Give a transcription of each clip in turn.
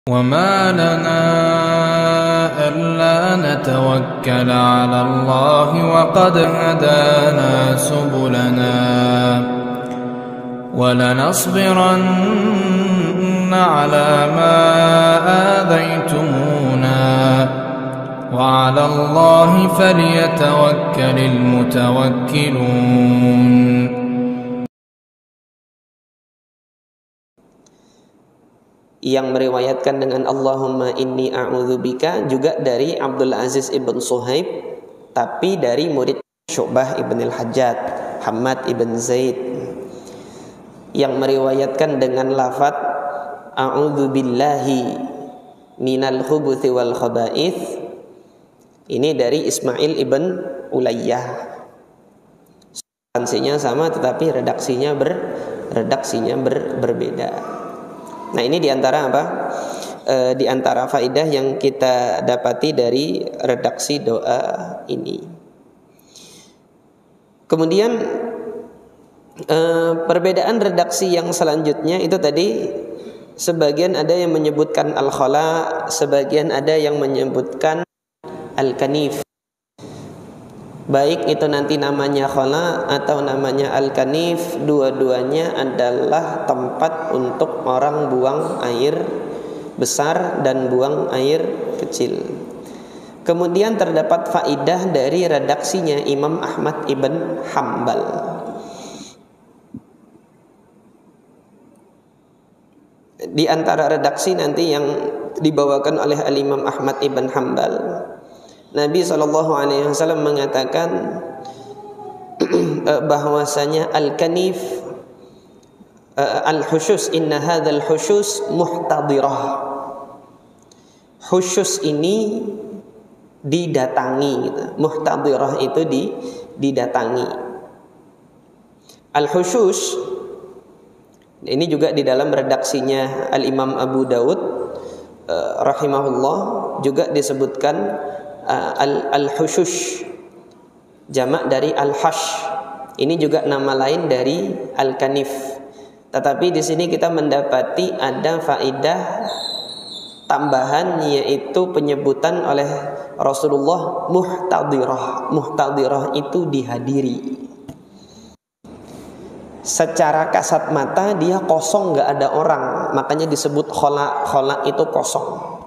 وما لنا ألا نتوكل على الله وقد هدانا سبلنا ولنصبرن على ما آذيتمونا وعلى الله فليتوكل المتوكلون. Yang meriwayatkan dengan Allahumma inni a'udzubika juga dari Abdul Aziz ibn Suhaib, tapi dari murid Syu'bah ibn al-Hajjaj, Hammad ibn Zaid, yang meriwayatkan dengan lafaz a'udzubillahi minal khubuthi wal khaba'ith. Ini dari Ismail ibn Ulayyah. Substansinya sama tetapi redaksinya berbeda. Nah, ini diantara apa? Diantara faidah yang kita dapati dari redaksi doa ini. Kemudian perbedaan redaksi yang selanjutnya itu tadi, sebagian ada yang menyebutkan al-khala, sebagian ada yang menyebutkan al-kanif. Baik itu nanti namanya khala atau namanya al-kanif, dua-duanya adalah tempat untuk orang buang air besar dan buang air kecil. Kemudian terdapat faidah dari redaksinya Imam Ahmad ibn Hanbal. Di antara redaksi nanti yang dibawakan oleh Al-Imam Ahmad ibn Hanbal, Nabi SAW mengatakan bahwasanya al-kanif al-hushus, inna hadzal hushus muhtadirah. Hushus ini didatangi gitu. Muhtadirah itu didatangi. Al-hushus ini juga di dalam redaksinya Al-Imam Abu Daud rahimahullah juga disebutkan al-hushush, jamak dari al-hash. Ini juga nama lain dari al-kanif. Tetapi di sini kita mendapati ada faidah tambahan, yaitu penyebutan oleh Rasulullah muhtadirah. Muhtadirah itu dihadiri. Secara kasat mata dia kosong, nggak ada orang, makanya disebut khala. Khala itu kosong.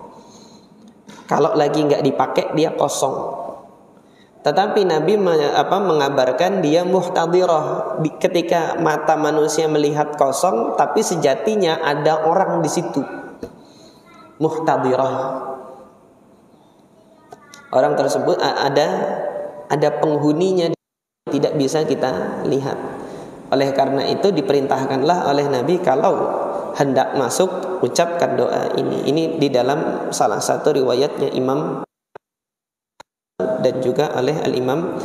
Kalau lagi nggak dipakai dia kosong. Tetapi Nabi mengabarkan dia muhtadirah. Ketika mata manusia melihat kosong, tapi sejatinya ada orang di situ. Muhtadirah. Orang tersebut ada penghuninya, tidak bisa kita lihat. Oleh karena itu diperintahkanlah oleh Nabi kalau hendak masuk ucapkan doa ini. Ini di dalam salah satu riwayatnya Imam dan juga oleh Al-Imam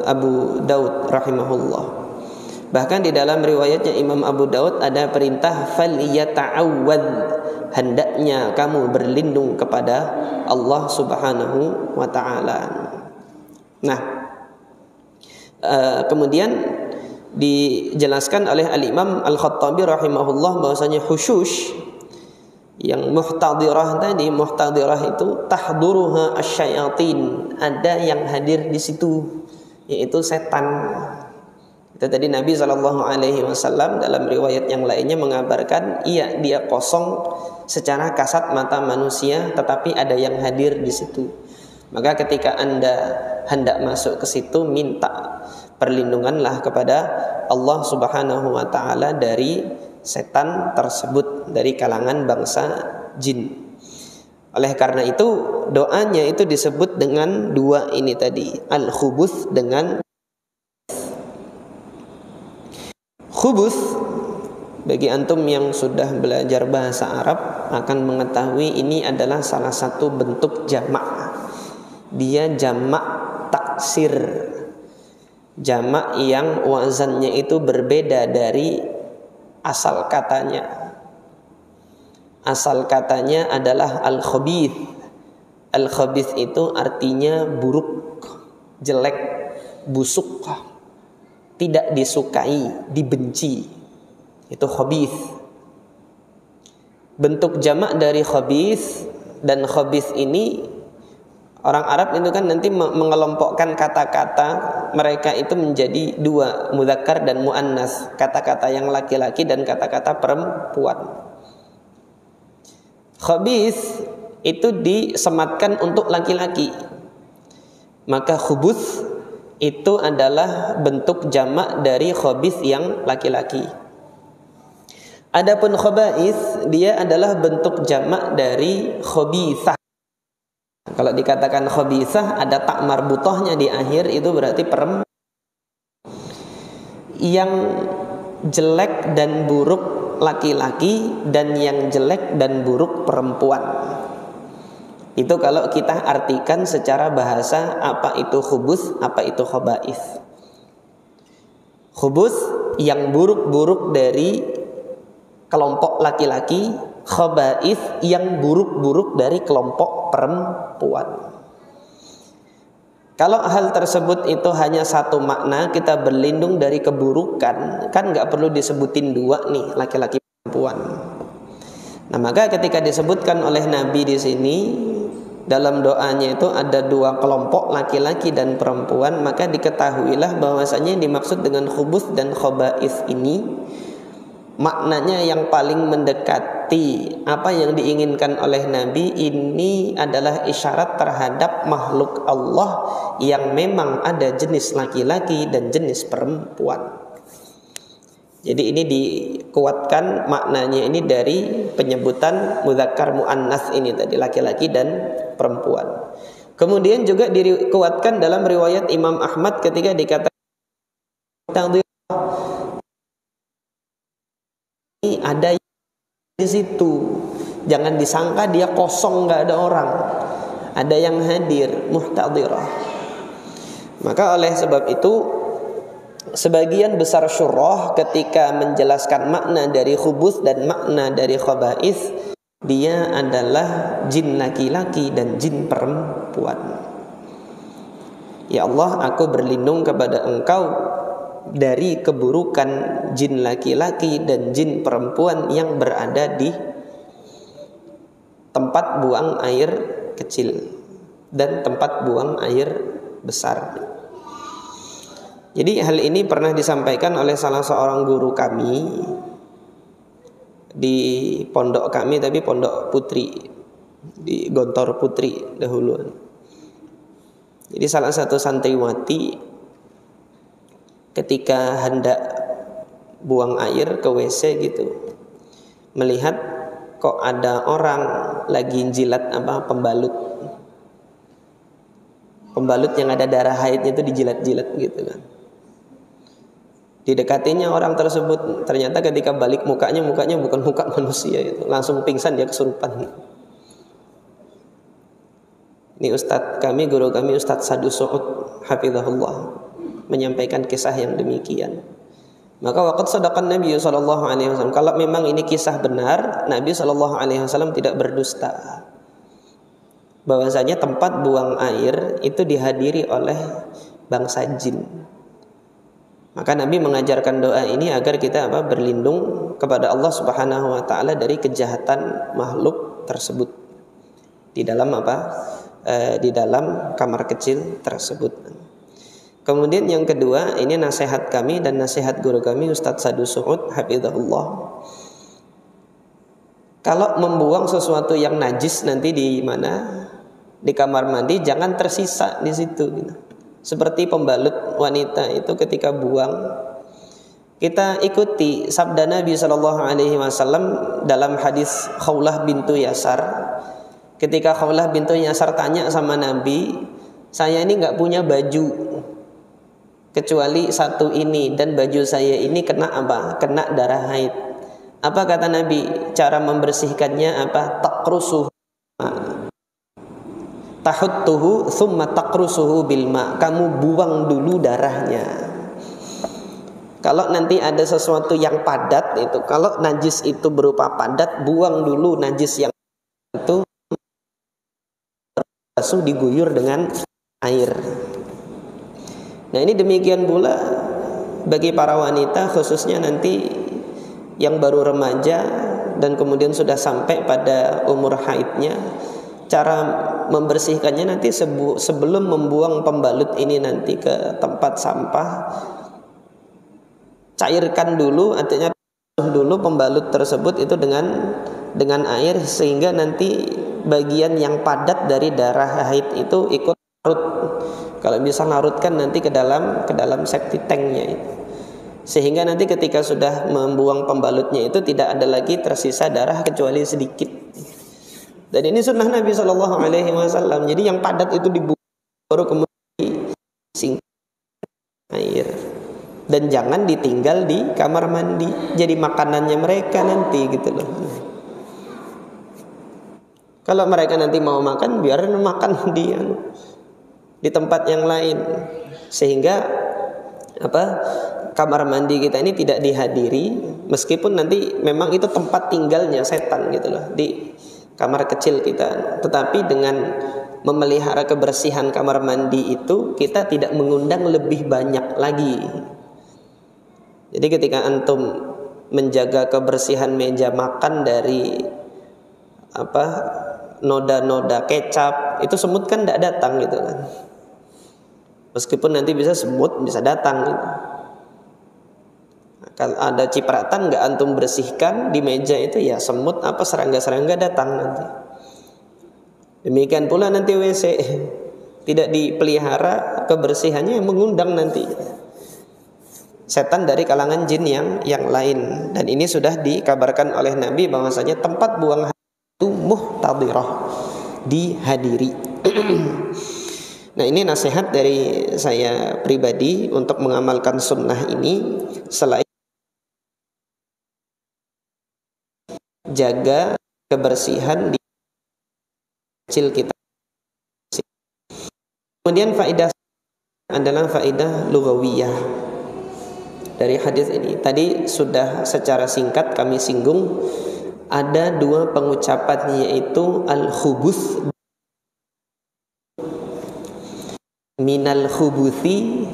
Abu Daud rahimahullah. Bahkan di dalam riwayatnya Imam Abu Daud ada perintah falyata'awwadz, hendaknya kamu berlindung kepada Allah Subhanahu wa taala. Nah, kemudian dijelaskan oleh Al-Imam Al-Khattabi rahimahullah bahwasanya khusyush yang muhtadirah tadi, muhtadirah itu tahduruha asyayatin, ada yang hadir di situ, yaitu setan. Itu tadi Nabi SAW dalam riwayat yang lainnya mengabarkan, iya dia kosong secara kasat mata manusia, tetapi ada yang hadir di situ. Maka ketika Anda hendak masuk ke situ, minta perlindunganlah kepada Allah Subhanahu wa taala dari setan tersebut, dari kalangan bangsa jin. Oleh karena itu doanya itu disebut dengan dua ini tadi, al-khubuth dengan khubuth. Bagi antum yang sudah belajar bahasa Arab akan mengetahui ini adalah salah satu bentuk jamak. Dia jamak taksir, jamak yang wazannya itu berbeda dari asal katanya. Asal katanya adalah al-khabith. Al-khabith itu artinya buruk, jelek, busuk, tidak disukai, dibenci. Itu khabith. bentuk jamak dari khabith, dan khabith ini orang Arab itu kan nanti mengelompokkan kata-kata mereka itu menjadi dua, mudzakkar dan muannas, kata-kata yang laki-laki dan kata-kata perempuan. Khabith itu disematkan untuk laki-laki, maka khubuth itu adalah bentuk jamak dari khabith yang laki-laki. Adapun khaba'ith, dia adalah bentuk jamak dari khabithah. Kalau dikatakan khabithah ada tak marbutahnya di akhir, itu berarti perempuan. Yang jelek dan buruk laki-laki dan yang jelek dan buruk perempuan. Itu kalau kita artikan secara bahasa, apa itu khubuth, apa itu khaba'ith. Khubuth yang buruk-buruk dari kelompok laki-laki, khaba'ith yang buruk-buruk dari kelompok perempuan. Kalau hal tersebut itu hanya satu makna, kita berlindung dari keburukan, kan nggak perlu disebutin dua nih, laki-laki perempuan. Nah, maka ketika disebutkan oleh Nabi di sini dalam doanya itu ada dua kelompok laki-laki dan perempuan, maka diketahuilah bahwasanya yang dimaksud dengan khubuth dan khaba'ith ini maknanya yang paling mendekati apa yang diinginkan oleh Nabi. Ini adalah isyarat terhadap makhluk Allah yang memang ada jenis laki-laki dan jenis perempuan. Jadi ini dikuatkan maknanya ini dari penyebutan mudzakkar muannas ini tadi, laki-laki dan perempuan. Kemudian juga dikuatkan dalam riwayat Imam Ahmad ketika dikatakan ada di situ, jangan disangka dia kosong nggak ada orang, ada yang hadir, muhtadirah. Maka oleh sebab itu sebagian besar syurah ketika menjelaskan makna dari khubuth dan makna dari khaba'ith, dia adalah jin laki-laki dan jin perempuan. Ya Allah, aku berlindung kepada Engkau dari keburukan jin laki-laki dan jin perempuan yang berada di tempat buang air kecil dan tempat buang air besar. Jadi hal ini pernah disampaikan oleh salah seorang guru kami di pondok kami, tapi pondok putri di Gontor Putri dahulu. Jadi salah satu santriwati ketika hendak buang air ke WC gitu, melihat kok ada orang lagi jilat pembalut yang ada darah haidnya itu dijilat-jilat gitu kan. Didekatinya orang tersebut, ternyata ketika balik mukanya bukan muka manusia, itu langsung pingsan, dia kesurupan. Ini Ustadz kami, guru kami Ustadz Sadu Su'ud hafizahullah menyampaikan kisah yang demikian. Maka waqad sadaqan Nabi sallallahu alaihi wasallam, kalau memang ini kisah benar, Nabi sallallahu alaihi wasallam tidak berdusta. Bahwasanya tempat buang air itu dihadiri oleh bangsa jin. Maka Nabi mengajarkan doa ini agar kita berlindung kepada Allah Subhanahu wa taala dari kejahatan makhluk tersebut di dalam di dalam kamar kecil tersebut. Kemudian yang kedua, ini nasihat kami dan nasihat guru kami Ustadz Sadu Su'ud hafizahullah. Kalau membuang sesuatu yang najis nanti di mana? Di kamar mandi, jangan tersisa di situ gitu. Seperti pembalut wanita itu ketika buang, kita ikuti sabda Nabi sallallahu alaihi wasallam dalam hadis Khawlah bintu Yasar. Ketika Khawlah bintu Yasar tanya sama Nabi, saya ini enggak punya baju kecuali satu ini, dan baju saya ini kena kena darah haid. Apa kata Nabi? Cara membersihkannya taqrusuhu, tahuttuhu thumma taqrusuhu bil ma. Kamu buang dulu darahnya. Kalau nanti ada sesuatu yang padat itu, kalau najis itu berupa padat, buang dulu najis yang itu, basuh diguyur dengan air. Nah, ini demikian pula bagi para wanita, khususnya nanti yang baru remaja, dan kemudian sudah sampai pada umur haidnya, cara membersihkannya nanti sebelum membuang pembalut ini nanti ke tempat sampah, cairkan dulu, artinya dulu pembalut tersebut itu dengan air, sehingga nanti bagian yang padat dari darah haid itu ikut larut. Kalau bisa larutkan nanti ke dalam septic tanknya itu, sehingga nanti ketika sudah membuang pembalutnya itu tidak ada lagi tersisa darah kecuali sedikit. Dan ini sunnah Nabi Shallallahu Alaihi Wasallam. Jadi yang padat itu dibuang, baru kemudian disingkat air, dan jangan ditinggal di kamar mandi. Jadi makanannya mereka nanti gitu loh. Kalau mereka nanti mau makan, biarin makan di tempat yang lain, sehingga kamar mandi kita ini tidak dihadiri, meskipun nanti memang itu tempat tinggalnya setan gitu loh, di kamar kecil kita. Tetapi dengan memelihara kebersihan kamar mandi itu, kita tidak mengundang lebih banyak lagi. Jadi ketika antum menjaga kebersihan meja makan dari noda-noda kecap, itu semut kan tidak datang gitu kan. Meskipun nanti bisa semut bisa datang gitu. Kalau ada cipratan nggak antum bersihkan di meja itu, ya semut serangga-serangga datang nanti. Demikian pula nanti WC tidak dipelihara kebersihannya, yang mengundang nanti setan dari kalangan jin yang lain. Dan ini sudah dikabarkan oleh Nabi bahwasanya tempat buang itu muhtadirah, dihadiri. Nah, ini nasihat dari saya pribadi untuk mengamalkan sunnah ini, selain jaga kebersihan di kecil kita. Kemudian faedah adalah faedah lughawiyah dari hadis ini. Tadi sudah secara singkat kami singgung, ada dua pengucapan, yaitu al-khubuth, minal khubuthi,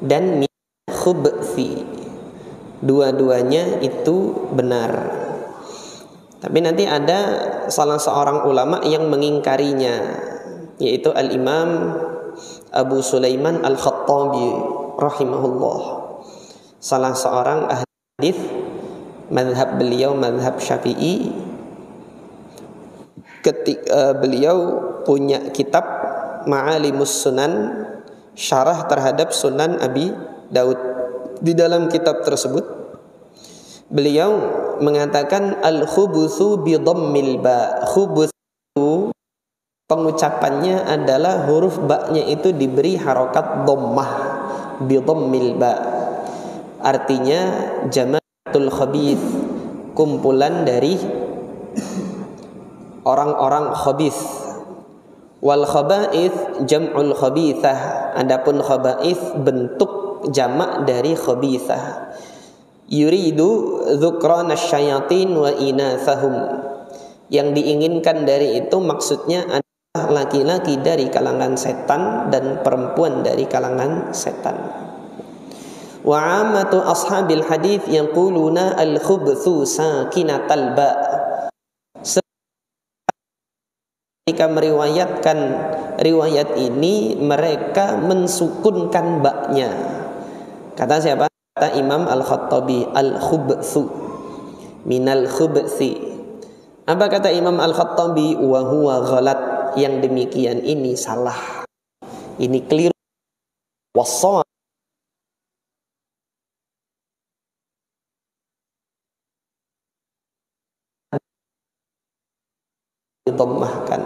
dan minal khubthi. Dua-duanya itu benar. Tapi nanti ada salah seorang ulama yang mengingkarinya, yaitu al-Imam Abu Sulaiman al-Khattabi rahimahullah, salah seorang ahli hadis. Mazhab beliau mazhab Syafi'i. Ketika beliau punya kitab Ma'alimus Sunan, syarah terhadap Sunan Abi Daud. Di dalam kitab tersebut beliau mengatakan al-khubuthu bi dhammil ba. Khubuthu pengucapannya adalah huruf ba-nya itu diberi harokat dhammah, bi dhammil ba. Artinya jama'atul khabith, kumpulan dari orang-orang khabith. Wal khaba'ith jam'ul khabithah. Adapun khaba'ith bentuk jamak dari khabithah. Yuridu dzukran asyayatin wa inathahum. Yang diinginkan dari itu maksudnya adalah laki-laki dari kalangan setan dan perempuan dari kalangan setan. Wa 'ammatu ashabil hadits yaquluna al-khubthu sakinatal ba'. Ketika meriwayatkan riwayat ini, mereka mensukunkan baknya. Kata siapa? Kata Imam Al-Khattabi, al-khubthu minal khubthi. Apa kata Imam Al-Khattabi? Wa huwa ghalat. Yang demikian ini salah, ini keliru. Wassawab didhammahkan.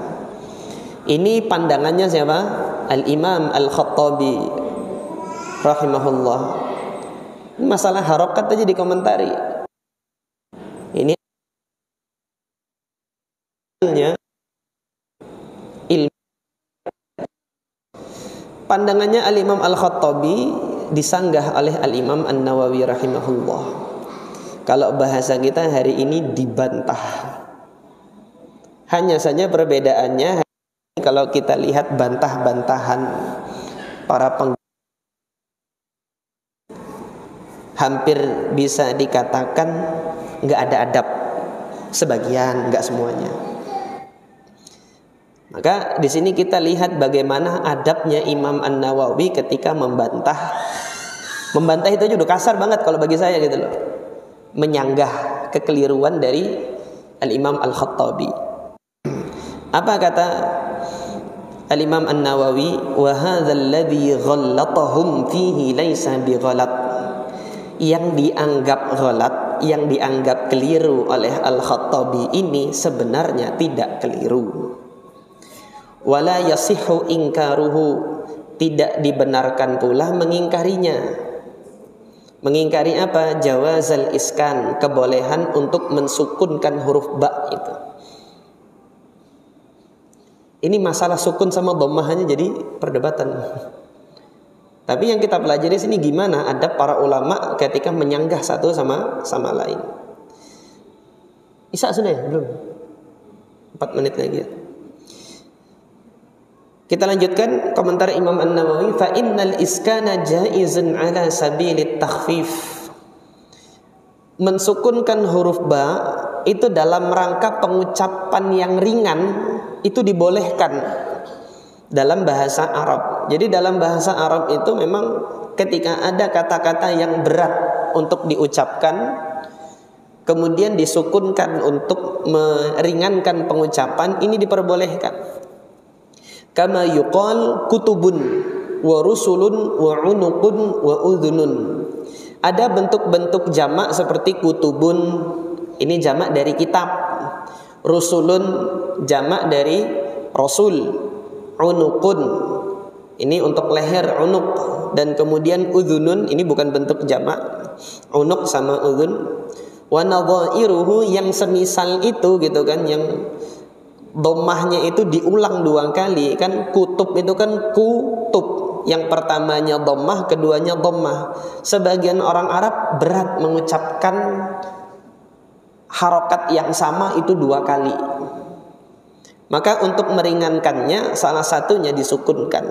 Ini pandangannya siapa? Al-Imam Al-Khattabi rahimahullah. Masalah harokat aja dikomentari. Ini ilmu. Pandangannya Al-Imam Al-Khattabi disanggah oleh Al-Imam An-Nawawi rahimahullah. Kalau bahasa kita hari ini dibantah. Hanya saja perbedaannya, kalau kita lihat bantah-bantahan para hampir bisa dikatakan nggak ada adab. sebagian, enggak semuanya. Maka di sini kita lihat bagaimana adabnya Imam An-Nawawi ketika membantah. Membantah itu aja udah kasar banget kalau bagi saya gitu loh. Menyanggah kekeliruan dari Al-Imam Al-Khattabi. Apa kata Al-Imam An-Nawawi? Wa hadzal ladzi ghallatahum fihi laisa bighalat. Yang dianggap ghalat, yang dianggap keliru oleh Al-Khattabi ini sebenarnya tidak keliru. Wala yasihhu ingkaruhu, tidak dibenarkan pula mengingkarinya. Mengingkari apa? Jawazal iskan, kebolehan untuk mensukunkan huruf ba itu. Ini masalah sukun sama dhammahnya jadi perdebatan. Tapi yang kita pelajari sini gimana adab para ulama ketika menyanggah satu sama lain. Isa sudah ya? Belum? 4 menit lagi ya. Kita lanjutkan komentar Imam An-Nawawi, fa innal iskana jaizun ala sabilit takhfif. Mensukunkan huruf ba itu dalam rangka pengucapan yang ringan itu dibolehkan dalam bahasa Arab. Jadi dalam bahasa Arab itu memang ketika ada kata-kata yang berat untuk diucapkan kemudian disukunkan untuk meringankan pengucapan, ini diperbolehkan. Kama yuqal kutubun wa rusulun wa unuqun wa udhunun. Ada bentuk-bentuk jamak seperti kutubun, ini jamak dari kitab. Rusulun jamak dari rasul. Unuqun, ini untuk leher unuq. Dan kemudian udhunun, ini bukan bentuk jamak. Unuq sama udhun. Wa nadhairuhu, yang semisal itu gitu kan, yang dhammahnya itu diulang 2 kali kan. Kutub itu kan kutub, yang pertamanya dhammah, keduanya dhammah. Sebagian orang Arab berat mengucapkan harokat yang sama itu 2 kali. Maka untuk meringankannya salah satunya disukunkan,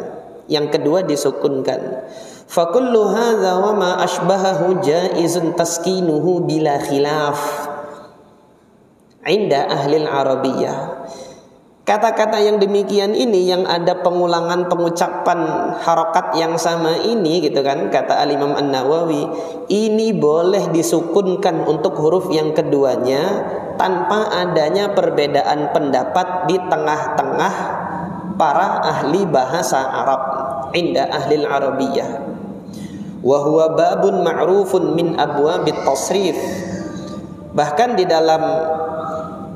yang kedua disukunkan. Fa kullu hadza wa ma ashbahahu jaizun taskinuhu bila khilaf inda ahli al-arabiyyah. Kata-kata yang demikian ini yang ada pengulangan pengucapan harokat yang sama ini gitu kan, kata Al-Imam An-Nawawi, ini boleh disukunkan untuk huruf yang keduanya tanpa adanya perbedaan pendapat di tengah-tengah para ahli bahasa Arab, inda ahli al-Arabiyyah. Wa huwa babun ma'rufun min abwabit tasrif. Bahkan di dalam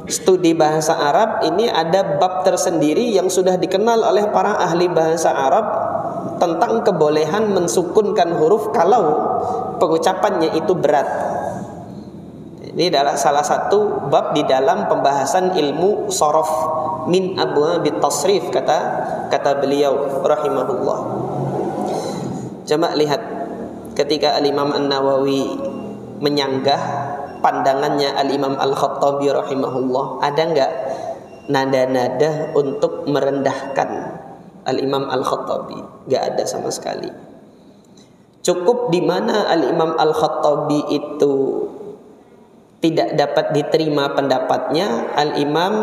studi bahasa Arab ini ada bab tersendiri yang sudah dikenal oleh para ahli bahasa Arab tentang kebolehan mensukunkan huruf kalau pengucapannya itu berat. Ini adalah salah satu bab di dalam pembahasan ilmu shorof min abwabit tasrif, kata beliau rahimahullah. Coba lihat ketika Al-Imam An-Nawawi menyanggah pandangannya Al-Imam Al-Khattabi rahimahullah, ada enggak nada-nada untuk merendahkan Al-Imam Al-Khattabi? Enggak ada sama sekali. Cukup di mana Al-Imam Al-Khattabi itu tidak dapat diterima pendapatnya, Al-Imam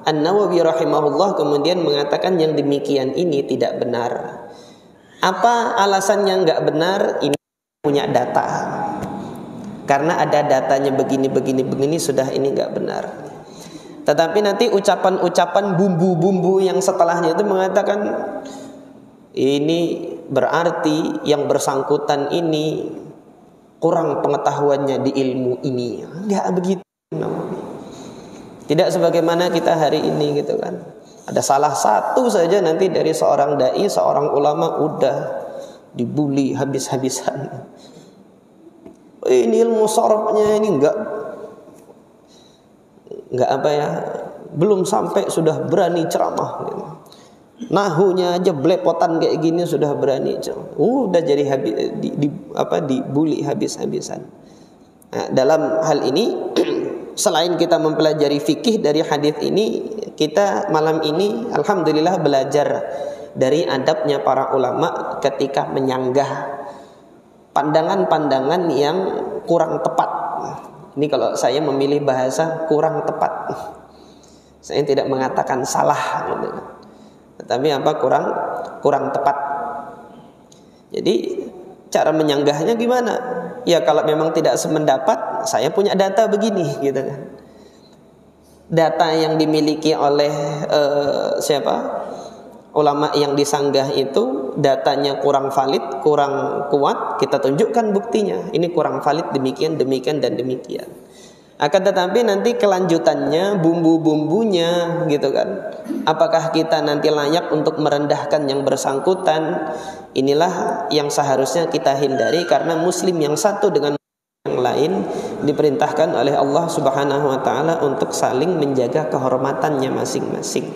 An-Nawawi rahimahullah kemudian mengatakan yang demikian ini tidak benar. Apa alasannya enggak benar? Ini punya data. Karena ada datanya begini sudah ini enggak benar. Tetapi nanti ucapan-ucapan bumbu-bumbu yang setelahnya itu mengatakan ini berarti yang bersangkutan ini kurang pengetahuannya di ilmu ini. Enggak begitu. Tidak sebagaimana kita hari ini gitu kan. Ada salah satu saja nanti dari seorang dai, seorang ulama udah dibully habis-habisan. Ini ilmu sorofnya ini enggak apa ya, belum sampai sudah berani ceramah gitu. Nahunya aja belepotan kayak gini sudah berani ceramah. Udah jadi dibully habis-habisan. Nah, dalam hal ini selain kita mempelajari fikih dari hadis ini, kita malam ini alhamdulillah belajar dari adabnya para ulama ketika menyanggah pandangan-pandangan yang kurang tepat Ini kalau saya memilih bahasa kurang tepat. Saya tidak mengatakan salah gitu. Tetapi apa, kurang tepat. Jadi cara menyanggahnya gimana? Ya kalau memang tidak sependapat, saya punya data begini gitu kan. Data yang dimiliki oleh ulama yang disanggah itu datanya kurang valid, kurang kuat, kita tunjukkan buktinya. Ini kurang valid demikian, demikian dan demikian. Akan tetapi nanti kelanjutannya, bumbu-bumbunya gitu kan. Apakah kita nanti layak untuk merendahkan yang bersangkutan? Inilah yang seharusnya kita hindari, karena muslim yang satu dengan yang lain diperintahkan oleh Allah Subhanahu wa taala untuk saling menjaga kehormatannya masing-masing.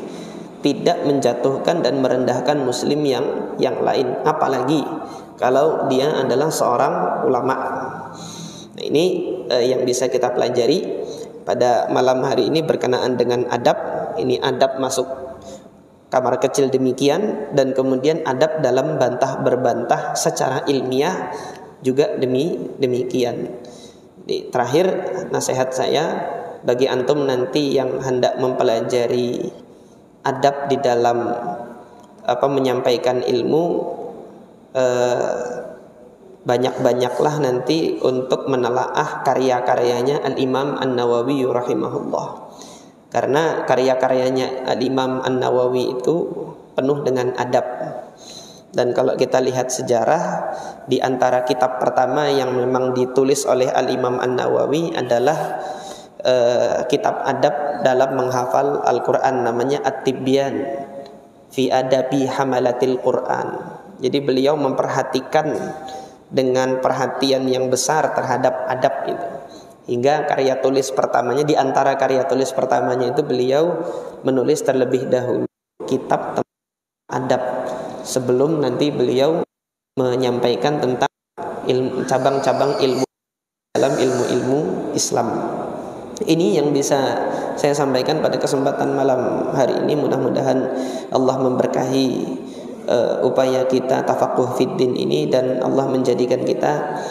Tidak menjatuhkan dan merendahkan muslim yang lain, apalagi kalau dia adalah seorang ulama. Nah, ini yang bisa kita pelajari pada malam hari ini berkenaan dengan adab. Ini adab masuk kamar kecil demikian, dan kemudian adab dalam bantah berbantah secara ilmiah juga demikian. Di terakhir, nasihat saya bagi antum nanti yang hendak mempelajari adab di dalam menyampaikan ilmu, banyak-banyaklah nanti untuk menelaah karya-karyanya Al-Imam An-Nawawi rahimahullah. Karena karya-karyanya Al-Imam An-Nawawi itu penuh dengan adab. Dan kalau kita lihat sejarah, di antara kitab pertama yang memang ditulis oleh Al-Imam An-Nawawi adalah kitab adab dalam menghafal Al-Quran, namanya At-Tibyan fi Adabi Hamalatil Quran. Jadi beliau memperhatikan dengan perhatian yang besar terhadap adab itu. Hingga karya tulis pertamanya, di antara karya tulis pertamanya itu beliau menulis terlebih dahulu kitab tentang adab, sebelum nanti beliau menyampaikan tentang cabang-cabang ilmu dalam ilmu-ilmu Islam. Ini yang bisa saya sampaikan pada kesempatan malam hari ini. Mudah-mudahan Allah memberkahi upaya kita tafaqquh fiddin ini, dan Allah menjadikan kita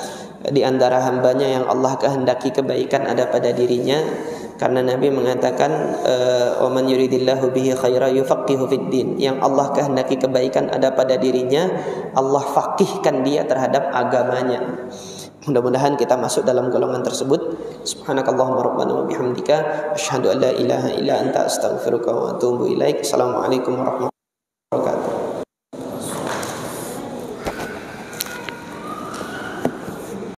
di antara hambanya yang Allah kehendaki kebaikan ada pada dirinya. Karena Nabi mengatakan wa man yuridillahu bihi khaira yufaqihu fiddin. Yang Allah kehendaki kebaikan ada pada dirinya, Allah faqihkan dia terhadap agamanya. Mudah-mudahan kita masuk dalam golongan tersebut. Subhanakallahumma rabbana wa bihamdika asyhadu an la ilaha illa anta astaghfiruka wa atubu ilaik. Assalamualaikum warahmatullahi wabarakatuh.